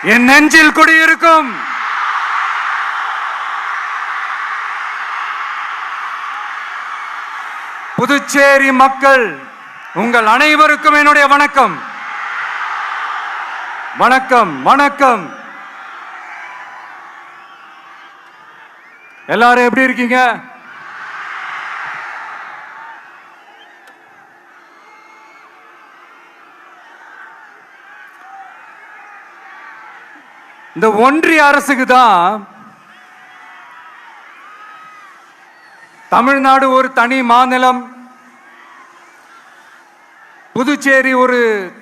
என் நெஞ்சில் குடியிருக்கும் புதுச்சேரி மக்கள் உங்கள் அனைவருக்கும் என்னுடைய வணக்கம். வணக்கம் வணக்கம். எல்லாரும் எப்படி இருக்கீங்க? இந்த ஒன்றிய அரசுக்கு தான் தமிழ்நாடு ஒரு தனி மாநிலம், புதுச்சேரி ஒரு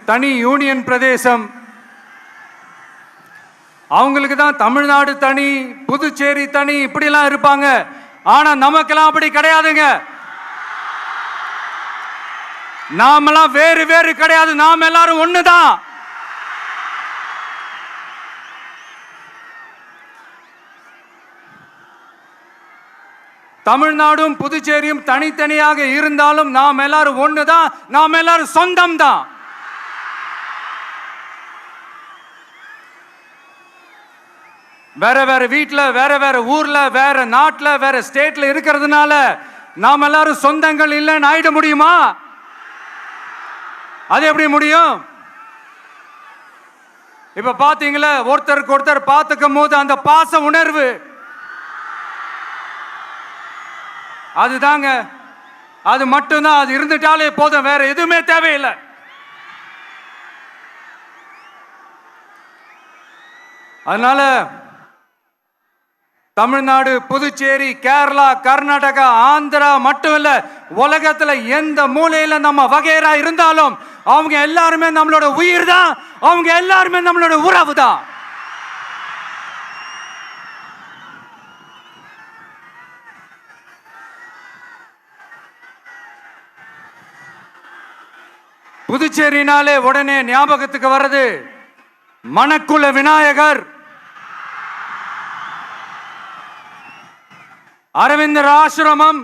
தனி யூனியன் பிரதேசம். அவங்களுக்கு தான் தமிழ்நாடு தனி, புதுச்சேரி தனி, இப்படிலாம் இருப்பாங்க. ஆனா நமக்கெல்லாம் அப்படி கிடையாதுங்க. நாமெல்லாம் வேறு வேறு கிடையாது. நாம் எல்லாரும் ஒண்ணுதான். தமிழ்நாடும் புதுச்சேரியும் தனித்தனியாக இருந்தாலும் நாம் எல்லாரும் ஒண்ணுதான். நாம் எல்லாரும் சொந்தம் தான். வேற வேற வீட்டுல, வேற வேற ஊர்ல, வேற நாட்டுல, வேற ஸ்டேட்ல இருக்கிறதுனால நாம் எல்லாரும் சொந்தங்கள் இல்லைன்னு ஆயிட முடியுமா? அது எப்படி முடியும்? இப்ப பாத்தீங்களா, ஒருத்தருக்கு ஒருத்தர் பார்த்துக்கும் போது அந்த பாச உணர்வு, அதுதாங்க, அது மட்டும்தான். அது இருந்துட்டாலே போதும், வேற எதுவுமே தேவையில்லை. அதனால தமிழ்நாடு, புதுச்சேரி, கேரளா, கர்நாடகா, ஆந்திரா மட்டும் இல்ல, உலகத்துல எந்த மூலையில நம்ம வகைரா இருந்தாலும் அவங்க எல்லாருமே நம்மளோட உயிர் தான். அவங்க எல்லாருமே நம்மளோட உறவு தான். புதுச்சேரினாலே உடனே ஞாபகத்துக்கு வர்றது மணக்குள விநாயகர், அரவிந்தர் ஆசிரமம்,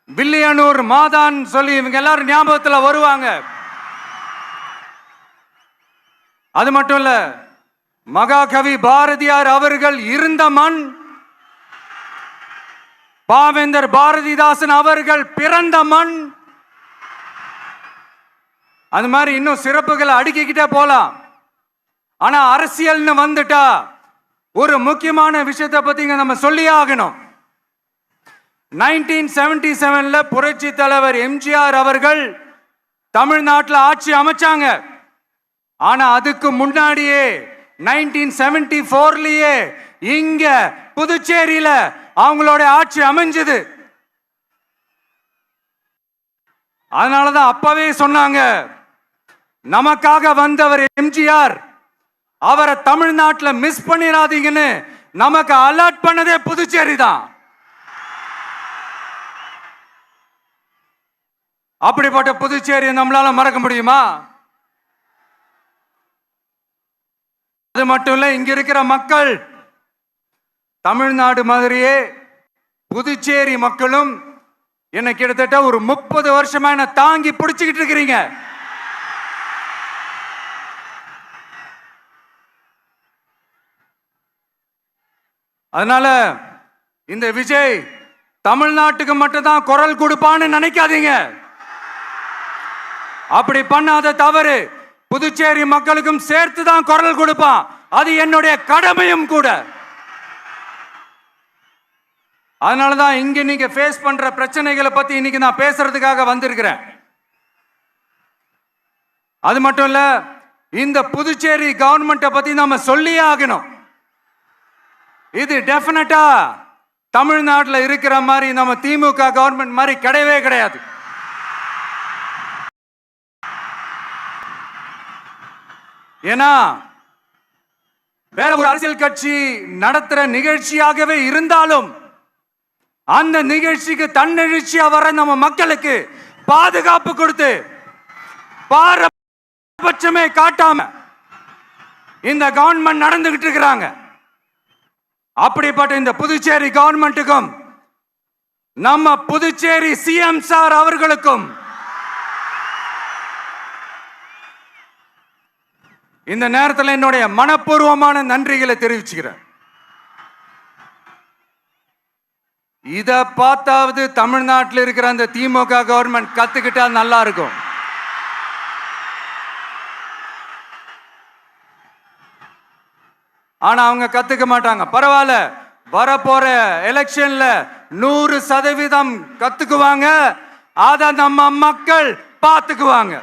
வில்லியனூர் மாதான் சொல்லி இவங்க எல்லாரும் ஞாபகத்தில் வருவாங்க. அது மட்டும் இல்ல, மகாகவி பாரதியார் அவர்கள் இருந்த மண், பாவேந்தர் பாரதிதாசன் அவர்கள் பிறந்த மண். அது மாதிரி இன்னும் சிறப்புகளை அடுக்கிக்கிட்டே போலாம். ஆனா அரசியல்னு வந்துட்டா ஒரு முக்கியமான விஷயத்தை பத்தி நம்ம சொல்லியே ஆகணும். 1977ல புரட்சி தலைவர் எம்ஜிஆர் அவர்கள் தமிழ்நாட்டில் ஆட்சி அமைச்சாங்க. ஆனா அதுக்கு முன்னாடியே 1974லயே இங்க புதுச்சேரியில அவங்களோட ஆட்சி அமைஞ்சது. அதனாலதான் அப்பவே சொன்னாங்க, நமக்காக வந்தவர் எம்ஜிஆர், அவரை தமிழ்நாட்டில் மிஸ் பண்ணிடாதீங்கன்னு நமக்கு அலர்ட் பண்ணதே புதுச்சேரி தான். அப்படிப்பட்ட புதுச்சேரி நம்மளால மறக்க முடியுமா? அது மட்டும் இல்ல, இங்க இருக்கிற மக்கள் தமிழ்நாடு மாதிரியே புதுச்சேரி மக்களும் என்ன கிட்டத்தட்ட ஒரு 30 வருஷமா என்ன தாங்கி பிடிச்சுக்கிட்டு இருக்கிறீங்க. அதனால இந்த விஜய் தமிழ்நாட்டுக்கு மட்டும்தான் குரல் கொடுப்பான்னு நினைக்காதீங்க. அப்படி பண்ணாத தவறு. புதுச்சேரி மக்களுக்கும் சேர்த்து தான் குரல் கொடுப்பான். அது என்னுடைய கடமையும் கூட. அதனாலதான் இங்க நீங்க ஃபேஸ் பண்ற பிரச்சனைகளை பத்தி இன்னைக்கு நான் பேசுறதுக்காக வந்திருக்கிறேன். அது மட்டும் இல்ல, இந்த புதுச்சேரி கவர்மெண்ட்டை பத்தி நாம சொல்லியே ஆகணும். இது டெஃபினட்டா தமிழ்நாட்டில் இருக்கிற மாதிரி நம்ம திமுக கவர்மெண்ட் மாதிரி கிடையவே கிடையாது. ஏன்னா வேற ஒரு அரசியல் கட்சி நடத்துற நிகழ்ச்சியாகவே இருந்தாலும் அந்த நிகழ்ச்சிக்கு தன்னெழுச்சியா வர நம்ம மக்களுக்கு பாதுகாப்பு கொடுத்து பாரபட்சமே காட்டாம இந்த கவர்மெண்ட் நடந்துகிட்டு இருக்கிறாங்க. அப்படிப்பட்ட இந்த புதுச்சேரி கவர்மெண்ட்டுக்கும் நம்ம புதுச்சேரி சிஎம் சார் அவர்களுக்கும் இந்த நேரத்தில் என்னுடைய மனப்பூர்வமான நன்றிகளை தெரிவிச்சுக்கிறேன். இத பார்த்தாவது தமிழ்நாட்டில் இருக்கிற அந்த திமுக கவர்மெண்ட் கத்துக்கிட்டா நல்லா இருக்கும். ஆனா அவங்க கத்துக்க மாட்டாங்க. பரவாயில்ல, வரப்போற எலெக்ஷன்ல 100% கத்துக்குவாங்க. அத நம்ம மக்கள் பார்த்துக்குவாங்க.